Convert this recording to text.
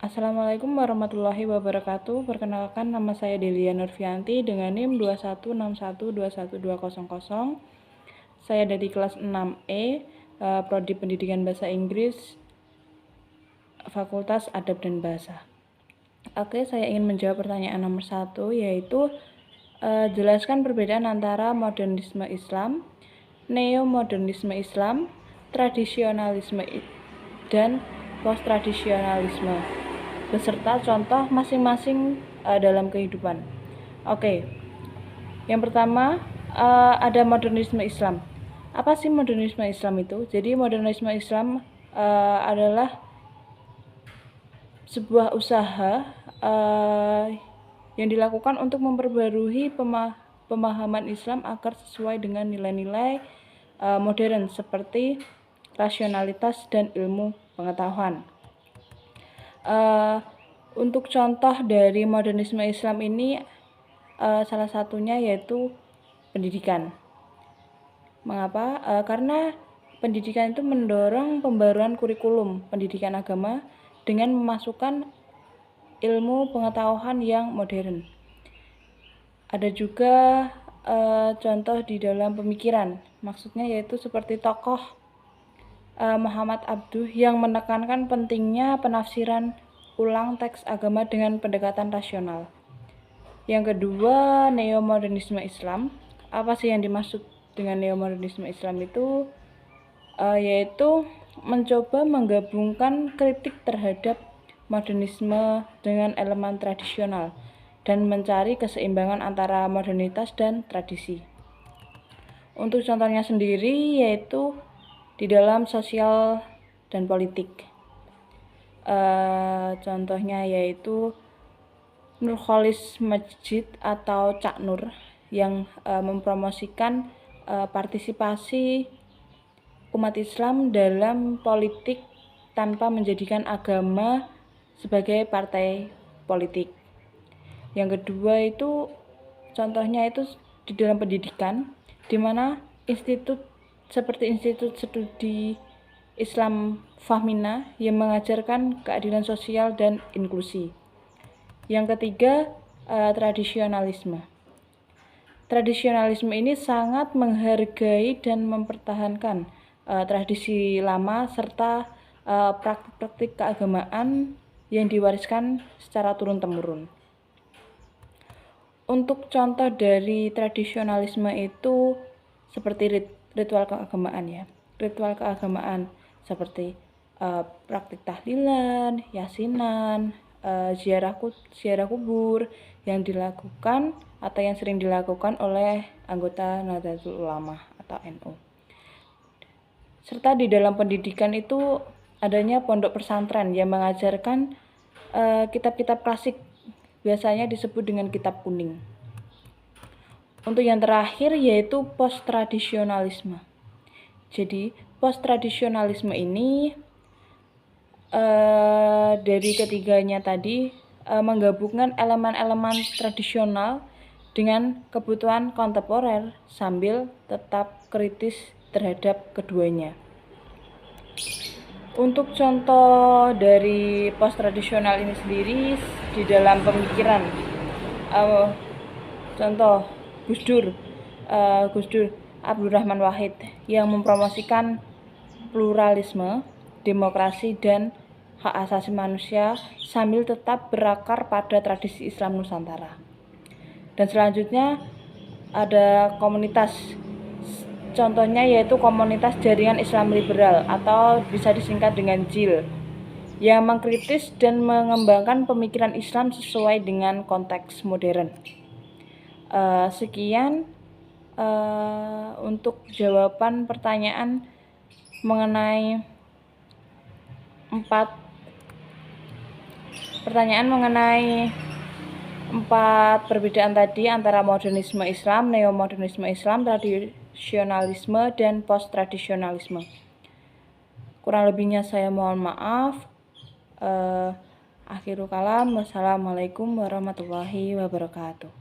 Assalamualaikum warahmatullahi wabarakatuh. Perkenalkan, nama saya Delia Nurfianti dengan NIM 216121200. Saya dari kelas 6E, Prodi Pendidikan Bahasa Inggris, Fakultas Adab dan Bahasa. Oke, saya ingin menjawab pertanyaan nomor 1, yaitu jelaskan perbedaan antara modernisme Islam, neomodernisme Islam, tradisionalisme dan post-tradisionalisme, beserta contoh masing-masing dalam kehidupan. Oke, yang pertama ada modernisme Islam. Apa sih modernisme Islam itu? Jadi modernisme Islam adalah sebuah usaha yang dilakukan untuk memperbarui pemahaman Islam agar sesuai dengan nilai-nilai modern seperti rasionalitas dan ilmu pengetahuan. Untuk contoh dari modernisme Islam ini salah satunya yaitu pendidikan. Mengapa? Karena pendidikan itu mendorong pembaruan kurikulum pendidikan agama dengan memasukkan ilmu pengetahuan yang modern. Ada juga contoh di dalam pemikiran, maksudnya yaitu seperti tokoh Muhammad Abduh yang menekankan pentingnya penafsiran ulang teks agama dengan pendekatan rasional. Yang kedua, neomodernisme Islam. Apa sih yang dimaksud dengan neomodernisme Islam itu? Yaitu mencoba menggabungkan kritik terhadap modernisme dengan elemen tradisional dan mencari keseimbangan antara modernitas dan tradisi. Untuk contohnya sendiri yaitu di dalam sosial dan politik. Contohnya yaitu Nurholis Masjid atau Cak Nur yang mempromosikan partisipasi umat Islam dalam politik tanpa menjadikan agama sebagai partai politik. Yang kedua itu contohnya itu di dalam pendidikan, di mana institut seperti Institut Studi Islam Fahmina yang mengajarkan keadilan sosial dan inklusi. Yang ketiga, tradisionalisme. Tradisionalisme ini sangat menghargai dan mempertahankan tradisi lama serta praktik keagamaan yang diwariskan secara turun-temurun. Untuk contoh dari tradisionalisme itu seperti ritual keagamaan ya. Ritual keagamaan seperti praktik tahlilan, yasinan, ziarah kubur yang dilakukan atau yang sering dilakukan oleh anggota Nahdlatul Ulama atau NU. Serta di dalam pendidikan itu adanya pondok pesantren yang mengajarkan kitab-kitab klasik, biasanya disebut dengan kitab kuning. Untuk yang terakhir yaitu post-tradisionalisme. Jadi post-tradisionalisme ini dari ketiganya tadi menggabungkan elemen-elemen tradisional dengan kebutuhan kontemporer sambil tetap kritis terhadap keduanya. Untuk contoh dari post-tradisional ini sendiri di dalam pemikiran, contoh Gus Dur Abdurrahman Wahid yang mempromosikan pluralisme, demokrasi, dan hak asasi manusia sambil tetap berakar pada tradisi Islam Nusantara. Dan selanjutnya ada komunitas, contohnya yaitu komunitas Jaringan Islam Liberal atau bisa disingkat dengan JIL, yang mengkritis dan mengembangkan pemikiran Islam sesuai dengan konteks modern. Sekian untuk jawaban pertanyaan mengenai 4 perbedaan tadi antara modernisme Islam, neomodernisme Islam, tradisionalisme, dan post-tradisionalisme. Kurang lebihnya saya mohon maaf. Akhirul kalam, wassalamualaikum warahmatullahi wabarakatuh.